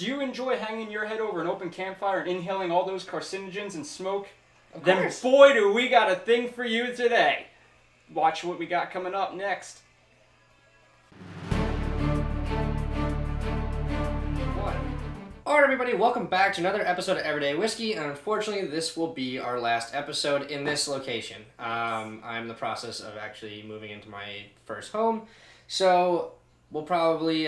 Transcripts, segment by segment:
Do you enjoy hanging your head over an open campfire and inhaling all those carcinogens and smoke? Of Then course. boy, do we got a thing for you today. Watch what we got coming up next. Alright everybody, welcome back to another episode of Everyday Whiskey, and unfortunately this will be our last episode in this location. I'm in the process of actually moving into my first home, so we'll probably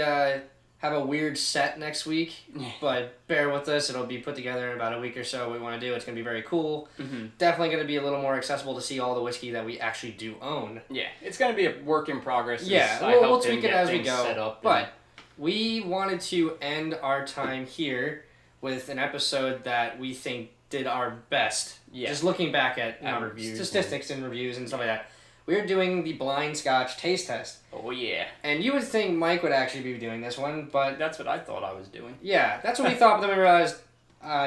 have a weird set next week, but bear with us, it'll be put together in about a week or so. What we want to do, it's going to be very cool. Mm-hmm. Definitely going to be a little more accessible to see all the whiskey that we actually do own. Yeah, it's going to be a work in progress. Yeah, we'll tweak it as we go, but we wanted to end our time here with an episode that we think did our best. Yeah. Just looking back at reviews statistics and reviews and stuff like that. We're doing the blind Scotch taste test. Oh, yeah. And you would think Mike would actually be doing this one, but... That's what I thought I was doing. Yeah, that's what we thought, but then we realized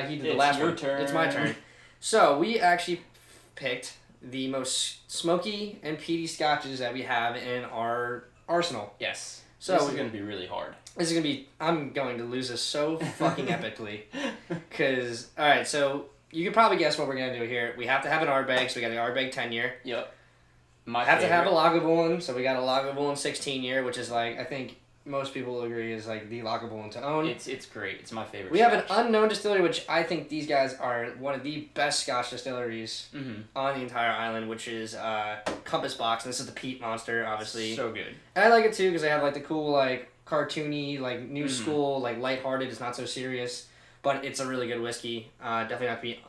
he did the last one. It's your turn. It's my turn. So, we actually picked the most smoky and peaty Scotches that we have in our arsenal. Yes. So this is going to be really hard. This is going to be... I'm going to lose this so fucking epically. Because, alright, so you can probably guess what we're going to do here. We have to have an Ardbeg, so we got the Ardbeg 10 year. Yep. Have to have a Lagavulin, so we got a Lagavulin 16 year, which is like, I think most people will agree is like the Lagavulin to own. It's great. It's my favorite. We Scotch. have an unknown distillery, which I think these guys are one of the best Scotch distilleries on the entire island, which is Compass Box, and this is the Peat Monster, obviously. So good. And I like it too because they have like the cool like cartoony, like new school, like lighthearted. It's not so serious, but it's a really good whiskey. Definitely not to be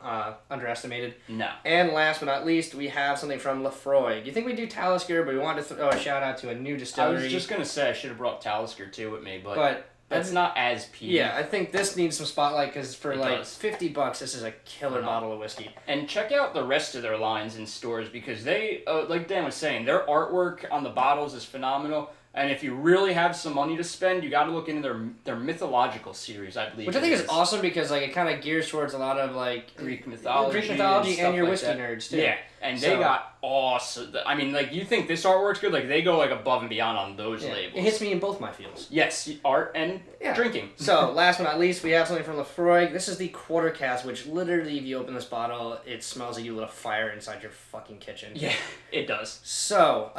underestimated. No. And last but not least, we have something from Laphroaig. You think we do Talisker, but we wanted to throw a shout out to a new distillery. I was just gonna say I should have brought Talisker too with me, but that's not as peaty. Yeah, I think this needs some spotlight because for It like does. $50, this is a killer bottle of whiskey. And check out the rest of their lines in stores because they, like Dan was saying, their artwork on the bottles is phenomenal. And if you really have some money to spend, you got to look into their mythological series, I believe. Which I think is awesome because like it kind of gears towards a lot of like Greek mythology and your like whiskey that. nerds too. Yeah, and they got awesome. I mean, like you think this artwork's good, like they go like above and beyond on those labels. It hits me in both my fields. Yes, art and drinking. So last but not least, we have something from Laphroaig. This is the quarter cask, which literally, if you open this bottle, it smells like you lit a fire inside your fucking kitchen. Yeah, it does. So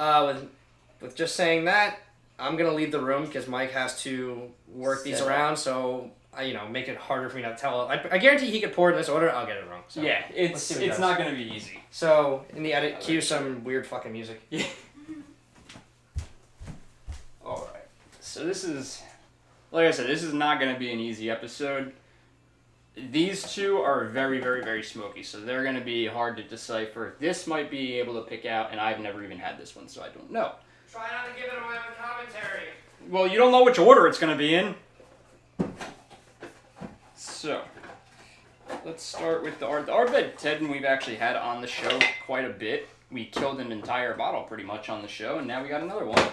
with just saying that, I'm going to leave the room because Mike has to work these around, so make it harder for me to tell. I guarantee he could pour it in this order, I'll get it wrong. So yeah, it's not going to be easy. So, in the edit, cue some weird fucking music. Yeah. Alright, so this is, like I said, this is not going to be an easy episode. These two are very, very, very smoky, so they're going to be hard to decipher. This might be able to pick out, and I've never even had this one, so I don't know. Try not to give it away with commentary. Well, you don't know which order it's going to be in. So, let's start with the Ardbeg 10 we've actually had on the show quite a bit. We killed an entire bottle pretty much on the show, and now we got another one.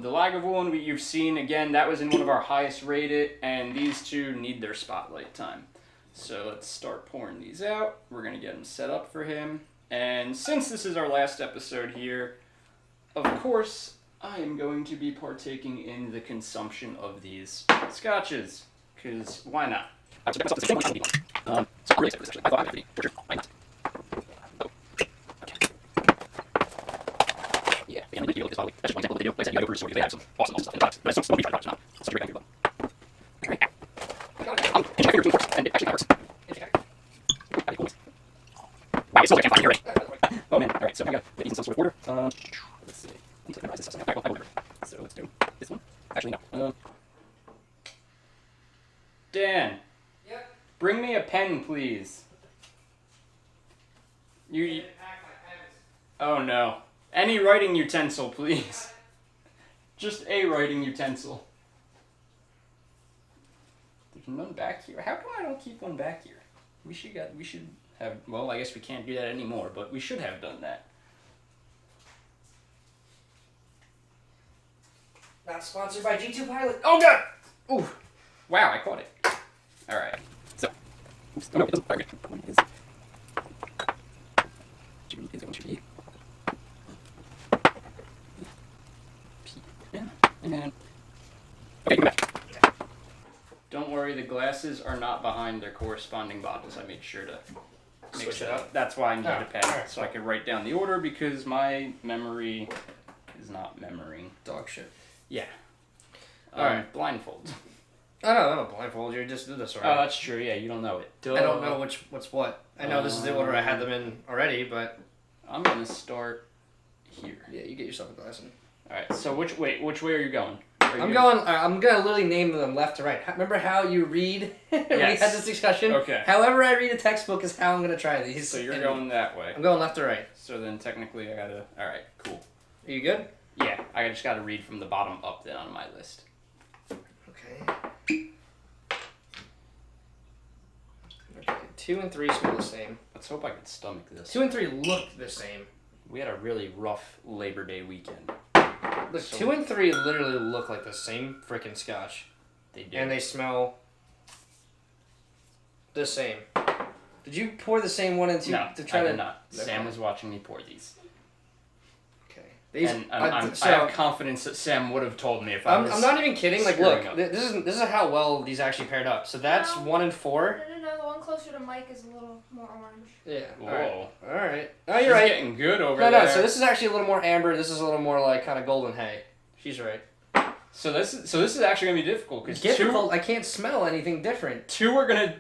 The Lagavulin you've seen, again, that was in one of our highest rated, and these two need their spotlight time. So let's start pouring these out. We're going to get them set up for him. And since this is our last episode here, of course, I am going to be partaking in the consumption of these scotches, because why not? So I'm really excited for this, actually. I thought I would be sure. Why not? Oh. Okay. Yeah, I really do this bottle. That's just one example of the video. Like I said, you gotta go through the story. They have some awesome products, but it's some smoky products now. It's a great idea. Alright. I'm pinching my finger between forks, and it actually kind of works. That'd be cool. Wow, it smells like a campfire already. Oh man, alright, so I gotta get these in some sort of order. Let's see. I need to memorize this stuff. I will remember. So let's do this one. Actually, no. Dan. Yep. Bring me a pen, please. You. Oh no. Any writing utensil, please. Just a writing utensil. There's none back here. How come I don't keep one back here? We should have. Well, I guess we can't do that anymore, but we should have done that. Not sponsored by G2 Pilot. Oh god! Ooh. Wow, I caught it. Alright. So. Oops. Oh no, it doesn't. Okay. One is. Two is going to be. P. And then. Okay, come back. Don't the glasses are not behind their corresponding bottles. I made sure to Switch it up. That's why I needed a pen, alright. so I could write down the order because my memory is not memorying. Dog shit. Yeah. Alright. Blindfold. I don't blindfold. You just did this Oh, already. that's true. Yeah, you don't know it. Duh. I don't know what's what. I know this is the order I had them in already, but I'm gonna start here. yeah, you get yourself a glass. All right. So which way are you going? I'm gonna literally name them left to right. Remember how you read? We had this discussion. Okay. However I read a textbook is how I'm gonna try these. So you're going that way. I'm going left to right. So then technically I gotta. All right. Cool. Are you good? Yeah. I just gotta read from the bottom up then on my list. Okay. Okay. 2 and 3 smell the same. Let's hope I can stomach this. 2 and 3 look the same. We had a really rough Labor Day weekend. Look, So- 2 and 3 literally look like the same freaking scotch. They did. And they smell the same. Did you pour the same one into No, to try I to did not. Okay. Sam was watching me pour these. Okay. These And I I have confidence that Sam would have told me if I was. I'm not even kidding. Like, look, screwing up. this is how well these actually paired up. So that's No. 1 and 4. No, the one closer to Mike is a little more orange. Yeah. Whoa. All right. Oh, She's you're right. getting good over No, there. no. So this is actually a little more amber. This is a little more like kind of golden hay. She's right. So this is actually gonna be difficult because Difficult. I can't smell anything different. two are gonna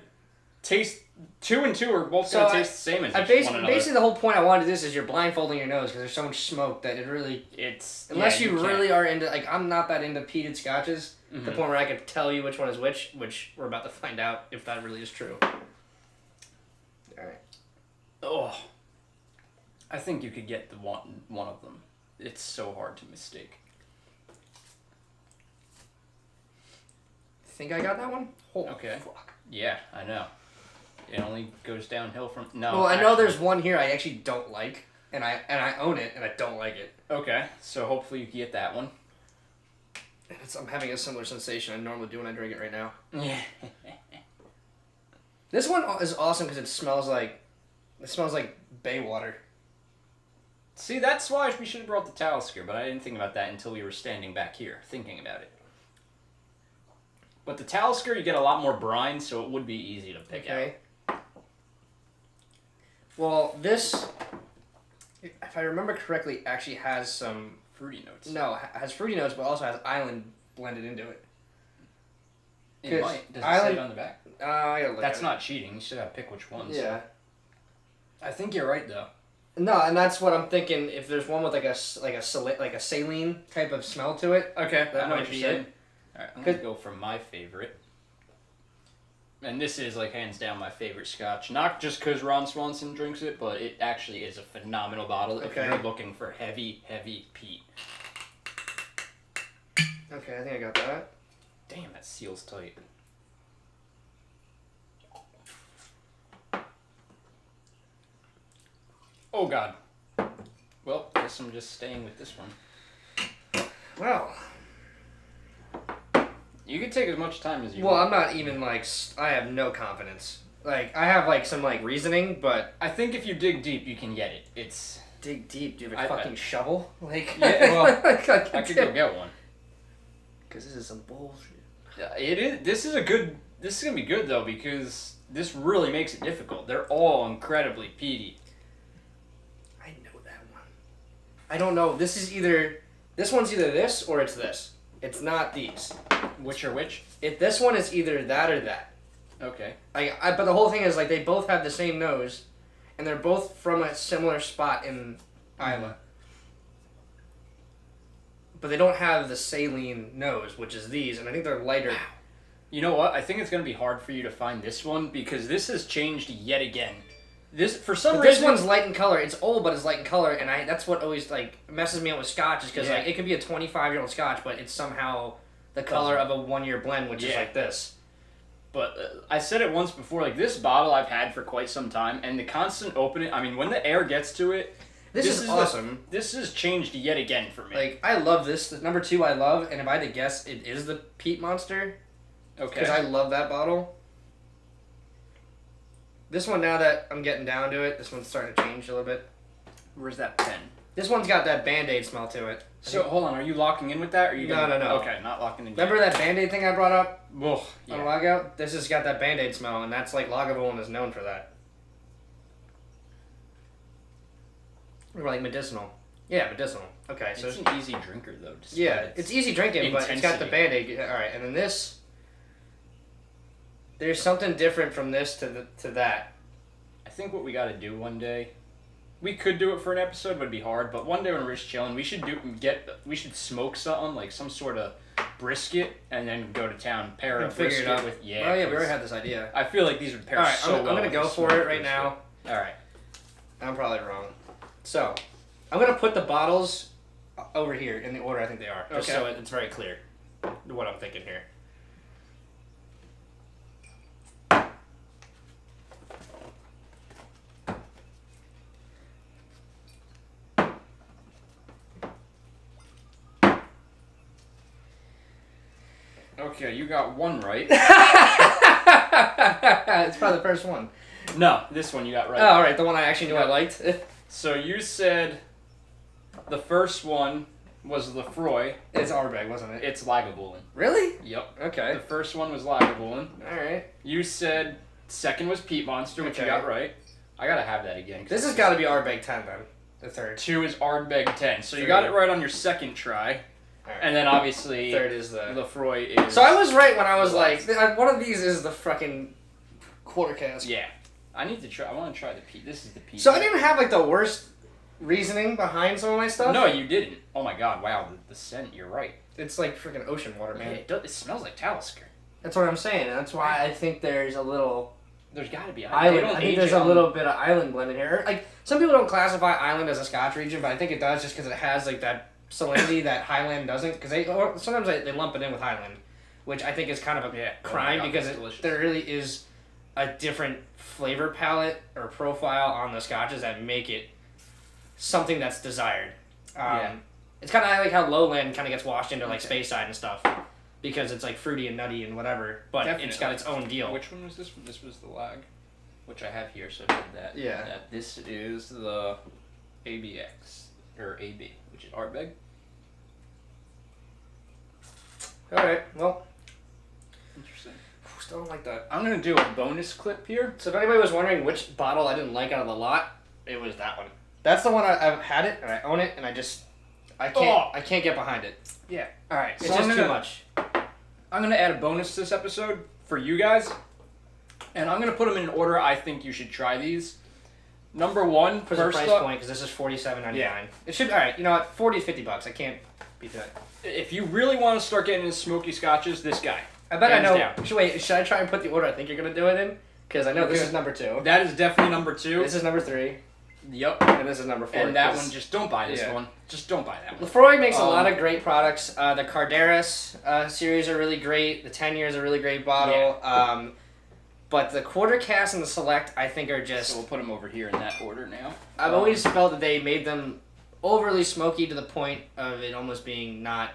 taste. 2 and 2 are both So gonna taste the same as one another. basically the whole point I wanted to do this is you're blindfolding your nose because there's so much smoke that it really. It's Unless yeah, you can't. really are into, like, I'm not that into peated scotches, to the Mhm. point where I could tell you which one is which we're about to find out if that really is true. Alright. Oh, I think you could get the one of them. It's so hard to mistake. Think I got that one? Holy Okay. fuck. Yeah, I know. It only goes downhill from no. Well, I know actually- there's one here I actually don't like, and I own it, and I don't like it. Okay, so hopefully you can get that one. And I'm having a similar sensation I normally do when I drink it right now. Yeah. This one is awesome because it smells like bay water. See, that's why we should have brought the Talisker, but I didn't think about that until we were standing back here thinking about it. But the Talisker, you get a lot more brine, so it would be easy to pick out. Okay. Well, this, if I remember correctly, actually has some. Fruity notes. No, has fruity notes, but also has island blended into it. It might. Does it say Island- it on the back? I gotta look That's at not cheating. You should have pick which it. ones. Yeah. I think you're right, though. No, and that's what I'm thinking. If there's one with like a saline type of smell to it, Okay, That I know might what be you're saying. it. Alright, I'm going to go for my favorite. And this is, like, hands down my favorite scotch. Not just because Ron Swanson drinks it, but it actually is a phenomenal bottle if Okay. you're looking for heavy, heavy peat. okay, I think I got that. Damn, that seal's tight. Oh, God. Well, guess I'm just staying with this one. Well, You can take as much time as you well, want. I'm not even like I have no confidence. Like I have like some like reasoning, but I think if you dig deep, you can get it. It's... dig deep. Do you have a I- fucking shovel? Like Yeah, well, I I could go get one. Because this is some bullshit. It is. This is gonna be good though because this really makes it difficult. They're all incredibly peaty. I know that one. I don't know. This one's either this or it's this. It's not these. Which are which? This one is either that or that. Okay. But the whole thing is like they both have the same nose, and they're both from a similar spot in Iowa. But they don't have the saline nose, which is these, and I think they're lighter. You know what? I think it's gonna be hard for you to find this one because this has changed yet again. This for some But reason. this one's light in color. It's old, but it's light in color, and that's what always like messes me up with Scotch is because Yeah. like it could be a 25-year-old Scotch, but it's somehow the color of a 1-year blend, which is Yeah. like this. But I said it once before. Like this bottle, I've had for quite some time, and the constant opening. I mean, when the air gets to it, This is awesome. This has changed yet again for me. Like I love this. The number 2 I love, and if I had to guess, it is the Peat Monster okay. because I love that bottle. This one, now that I'm getting down to it, this one's starting to change a little bit. Where's that pen? This one's got that Band-Aid smell to it. So hold on, are you locking in with that? Or are you No. Okay, not locking in. Remember that Band-Aid thing I brought up Ugh, on Lago? This has got that Band-Aid smell, and that's like Lagavulin is known for that. Or like medicinal. Yeah, medicinal. Okay, so it's an easy drinker though. Yeah, it's easy drinking, but it's got the Band-Aid. All right, and then this. There's something different from this to that. I think what we got to do one day. We could do it for an episode, but it'd be hard. But one day when we're just chilling, we should smoke something like some sort of brisket, and then go to town, pair a brisket with Oh yeah, we already had this idea. I feel like these would pair All right, so well. I'm gonna go for it right now. All right, I'm probably wrong. So, I'm gonna put the bottles over here in the order I think they are, just so it's very clear what I'm thinking here. Okay, you got one right. It's probably the first one. No, this one you got right. Oh, all right, the one I actually knew I liked. So you said the first one was Laphroaig. It's Ardbeg, wasn't it? It's Lagavulin. Really? Yep. Okay. The first one was Lagavulin. All right. You said second was Peat Monster, which you got right. I gotta have that again. This has got to be Ardbeg 10 then. The third. 2 is Ardbeg 10. So you got it right on your second try. Right. And then obviously third is the Laphroaig is. So I was right when I was like, one of these is the fucking quarter cask. Yeah. I need to try. I want to try the peat. This is the peat. So I didn't have like the worst reasoning behind some of my stuff. No, you didn't. Oh my god! Wow, the scent. You're right. It's like freaking ocean water, man. Yeah, it smells like Talisker. That's what I'm saying. That's why I think there's a little. There's got to be island. I think there's a little bit of island blend in here. Like some people don't classify island as a Scotch region, but I think it does just because it has like that salinity that Highland doesn't. Because sometimes they lump it in with Highland, which I think is kind of a crime because there really is a different flavor palette or profile on the Scotches that make it something that's desired. It's kind of like how Lowland kind of gets washed into like Speyside and stuff because it's like fruity and nutty and whatever, but it's got its own deal. Which one was this one? This was the Lag, which I have here, so I have that. Yeah. This is the ABX, or AB, which is Ardbeg. Alright, well. Interesting. Still don't like that. I'm going to do a bonus clip here. So if anybody was wondering which bottle I didn't like out of the lot, it was that one. That's the one I've had it, and I own it, and I can't get behind it. Yeah. Alright, it's just too much. I'm going to add a bonus to this episode for you guys, and I'm going to put them in an order I think you should try these. Number one, for the price point, because this is $47.99. Yeah. It should, alright, you know what, 40 to $50. I can't beat that. If you really want to start getting into smoky scotches, this guy. I bet I know. Should I try and put the order I think you're going to do it in? Because I know this is number 2. That is definitely number 2. This is number 3. Yep. And this is number 4. And that one, just don't buy this one. Just don't buy that one. Laphroaig makes a lot of great products. The Carderas series are really great. The 10 years are a really great bottle. Yeah. But the quarter cask and the select, I think, are just... So we'll put them over here in that order now. I've always felt that they made them overly smoky to the point of it almost being not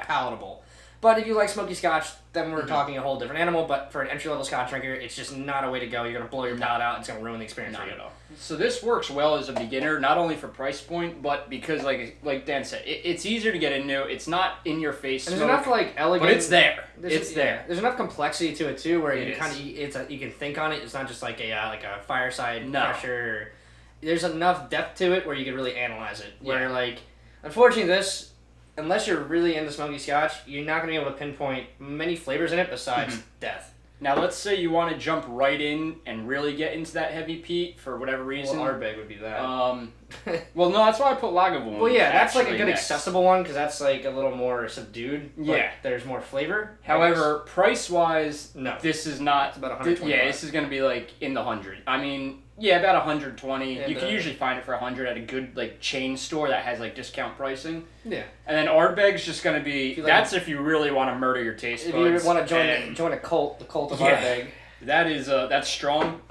palatable. But if you like smoky Scotch, then we're talking a whole different animal. But for an entry-level Scotch drinker, it's just not a way to go. You're going to blow your palate out. It's going to ruin the experience for you. Not at all. So this works well as a beginner, not only for price point, but because, like Dan said, it's easier to get into. It's not in your face. There's enough elegant, but it's there. It's there. There's enough complexity to it too, where you can think on it. It's not just like a fireside pressure. There's enough depth to it where you can really analyze it. Where unfortunately, this. Unless you're really into smoky Scotch, you're not going to be able to pinpoint many flavors in it besides death. Now, let's say you want to jump right in and really get into that heavy peat for whatever reason. Well, Ardbeg would be that. Well, no, that's why I put Lagavulin. Well, yeah, that's like a good accessible one because that's like a little more subdued. Yeah. There's more flavor. However, price-wise, no. This is not... It's about 120. Yeah, this is going to be like in the 100. I mean... Yeah, about 120. And you can usually find it for 100 at a good chain store that has discount pricing. Yeah. And then Ardbeg's just gonna be if you really want to murder your taste buds. If you want to join a cult, the cult of Ardbeg. That is that's strong.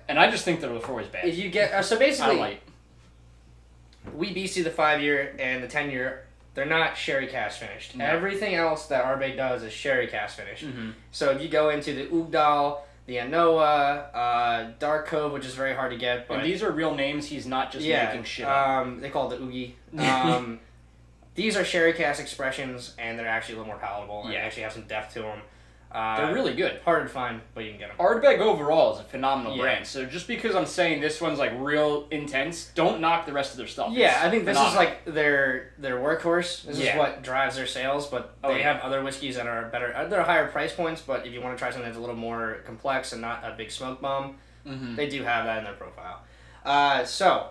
And I just think that Laphroaig is bad. If you get so basically, we BC the 5-year and the 10-year. They're not sherry cask finished. No. Everything else that Ardbeg does is sherry cask finished. Mm-hmm. So if you go into the Oogdal, the Anoa, Dark Cove, which is very hard to get. But and these are real names. He's not just making shit up. They call it the Oogie. These are sherry cask expressions, and they're actually a little more palatable. And they actually have some depth to them. They're really good. Harder to find, but you can get them. Ardbeg overall is a phenomenal brand. So just because I'm saying this one's like real intense, don't knock the rest of their stuff. Yeah, I think this is like their workhorse. This is what drives their sales. But they have other whiskeys that are better. They're higher price points, but if you want to try something that's a little more complex and not a big smoke bomb, they do have that in their profile. So,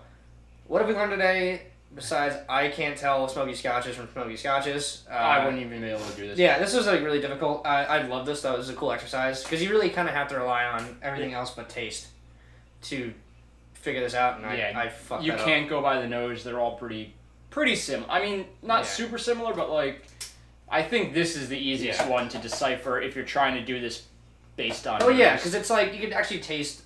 what have we learned today? Besides, I can't tell smoky scotches from smoky scotches. I wouldn't even be able to do this. Yeah, this was like really difficult. I love this though. This is a cool exercise because you really kind of have to rely on everything else but taste to figure this out. And I fucked that up. You can't go by the nose. They're all pretty similar. I mean, not super similar, but like, I think this is the easiest one to decipher if you're trying to do this based on. Oh yeah, because it's like you can actually taste.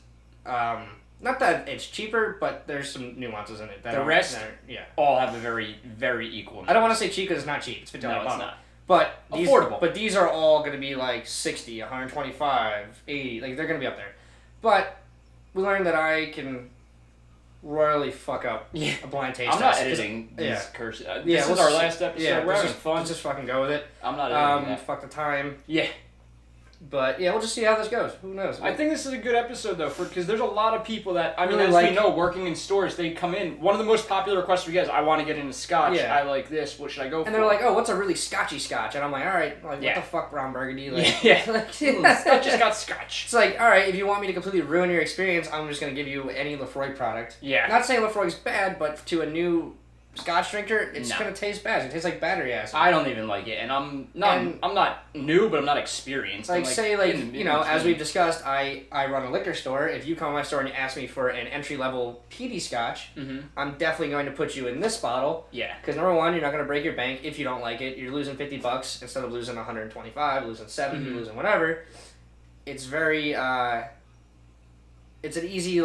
Not that it's cheaper, but there's some nuances in it. The rest all have a very, very equal. I don't want to say cheap because it's not cheap. It's $50 no, bottle. it's not. But these, affordable. But these are all going to be like 60, 125, 80. Like they're going to be up there. But we learned that I can royally fuck up a blind taste I'm not test. editing these curses. Yeah, This is our last episode. Yeah, we're having fun. Let's just fucking go with it. I'm not editing that. Fuck the time. Yeah. But yeah, we'll just see how this goes. Who knows? I think this is a good episode though, because there's a lot of people that really as like, we know, working in stores, they come in. One of the most popular requests we get is, "I want to get into Scotch. Yeah. I like this. What should I go for?" And they're like, "Oh, what's a really Scotchy Scotch?" And I'm like, "All right, like what the fuck, brown burgundy?" Like, Scotch just got Scotch. It's like, all right, if you want me to completely ruin your experience, I'm just gonna give you any Laphroaig product. Yeah. Not saying Laphroaig's bad, but to a new Scotch drinker, it's gonna taste bad. It tastes like battery acid. I don't even like it, and I'm not new, but I'm not experienced. Like, as we've discussed, I run a liquor store. If you come to my store and you ask me for an entry-level peaty Scotch, I'm definitely going to put you in this bottle. Yeah. Because number one, you're not going to break your bank if you don't like it. You're losing $50 instead of losing 125, losing 70, losing whatever. It's very, it's an easy,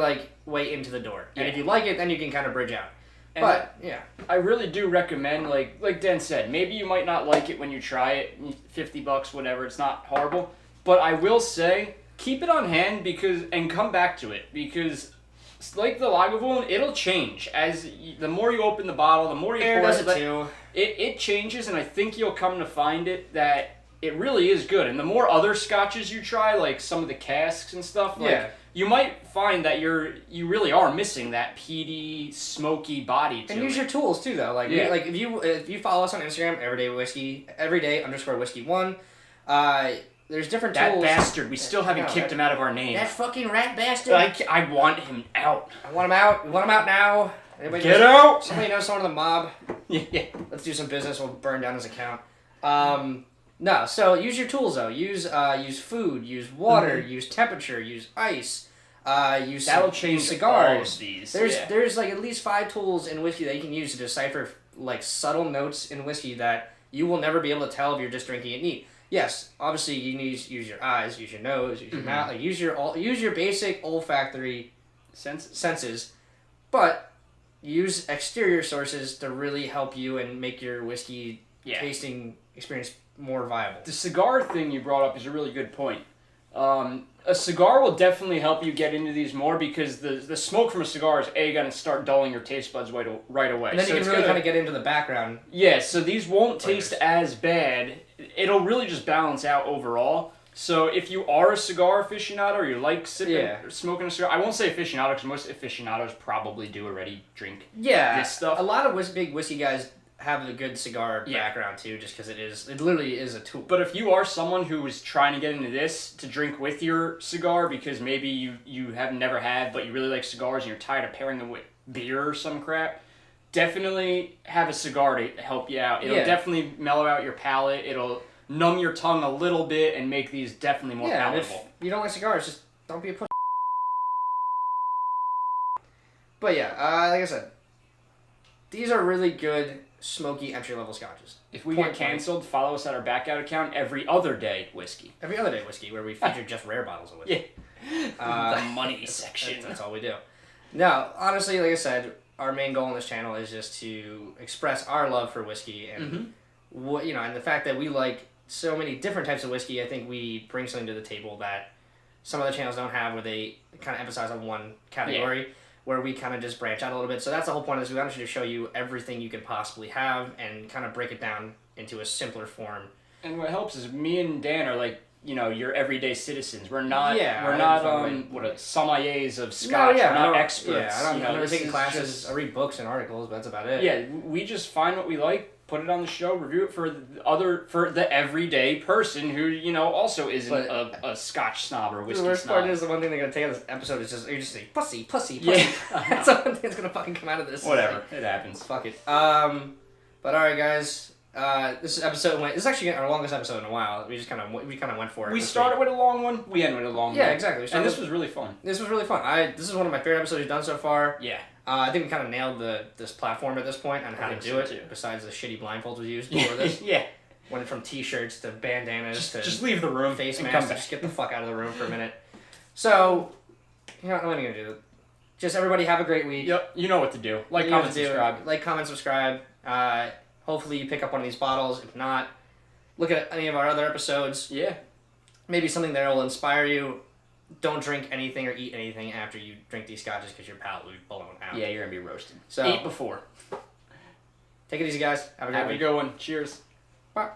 way into the door. And if you like it, then you can kind of bridge out. But, I really do recommend, like Dan said, maybe you might not like it when you try it, $50, whatever, it's not horrible. But I will say, keep it on hand and come back to it, because like the Lagavulin, it'll change. The more you open the bottle, the more you pour it, it changes, and I think you'll come to find it that it really is good. And the more other scotches you try, like some of the casks and stuff, you might find that you really are missing that peaty, smoky body to And use your tools too, though. If you follow us on Instagram, everyday_whiskey1. There's different tools. That bastard. We still haven't kicked him out of our name. That fucking rat bastard. I want him out. I want him out. We want him out now. Get out. Somebody knows someone in the mob. Yeah. Let's do some business. We'll burn down his account. No, so use your tools though. Use food, use water, use temperature, use ice, use cigars. All of these. There's like at least 5 tools in whiskey that you can use to decipher like subtle notes in whiskey that you will never be able to tell if you're just drinking it neat. Yes, obviously you need to use your eyes, use your nose, use your mouth, like use your basic olfactory senses, but use exterior sources to really help you and make your whiskey tasting experience more viable. The cigar thing you brought up is a really good point. A cigar will definitely help you get into these more because the smoke from a cigar is going to start dulling your taste buds right away. And then you can really kind of get into the background. Yeah, so these won't taste as bad. It'll really just balance out overall. So if you are a cigar aficionado or you like smoking a cigar, I won't say aficionado because most aficionados probably do already drink this stuff. A lot of big whiskey guys have a good cigar background too, just because it literally is a tool. But if you are someone who is trying to get into this to drink with your cigar because maybe you have never had, but you really like cigars and you're tired of pairing them with beer or some crap, definitely have a cigar to help you out. It'll definitely mellow out your palate. It'll numb your tongue a little bit and make these definitely more palatable. If you don't like cigars, just don't be a pussy. But yeah, like I said, these are really good smoky entry-level scotches. If we get canceled, follow us at our Backout account, Every Other Day Whiskey. Every Other Day Whiskey, where we feature just rare bottles of whiskey. The money section. That's all we do. No, honestly, like I said, our main goal on this channel is just to express our love for whiskey and and the fact that we like so many different types of whiskey. I think we bring something to the table that some other channels don't have, where they kind of emphasize on one category, where we kind of just branch out a little bit. So that's the whole point of this. We wanted to show you everything you could possibly have and kind of break it down into a simpler form. And what helps is me and Dan are like, you know, your everyday citizens. We're not sommeliers of scotch. We're not experts. Yeah, I'm never taking classes. I read books and articles, but that's about it. Yeah, we just find what we like, put it on the show, review it for the everyday person who, you know, also isn't a scotch snob or whiskey snob. The worst part is the one thing they're gonna take out of this episode is just say pussy. Yeah. That's the one thing that's gonna fucking come out of this. Whatever, it happens. Fuck it. But alright, guys. This is actually our longest episode in a while. We kind of went for it. We started with a long one. We ended with a long one. Yeah, exactly. And this was really fun. This was really fun. This is one of my favorite episodes we've done so far. Yeah. I think we kind of nailed this platform at this point on how to do it. Too. Besides the shitty blindfolds we used before this. Yeah. Went from t-shirts to bandanas to just leave the room. Face masks. Just get the fuck out of the room for a minute. So, you know what I'm gonna do? Just everybody have a great week. Yep. You know what to do. Like, comment, subscribe. Like, comment, subscribe. Hopefully you pick up one of these bottles. If not, look at any of our other episodes. Yeah. Maybe something there will inspire you. Don't drink anything or eat anything after you drink these scotches because your palate will be blown out. Yeah, you're going to be roasted. So, eat before. Take it easy, guys. Have a good week. Have a good one. Cheers. Bye.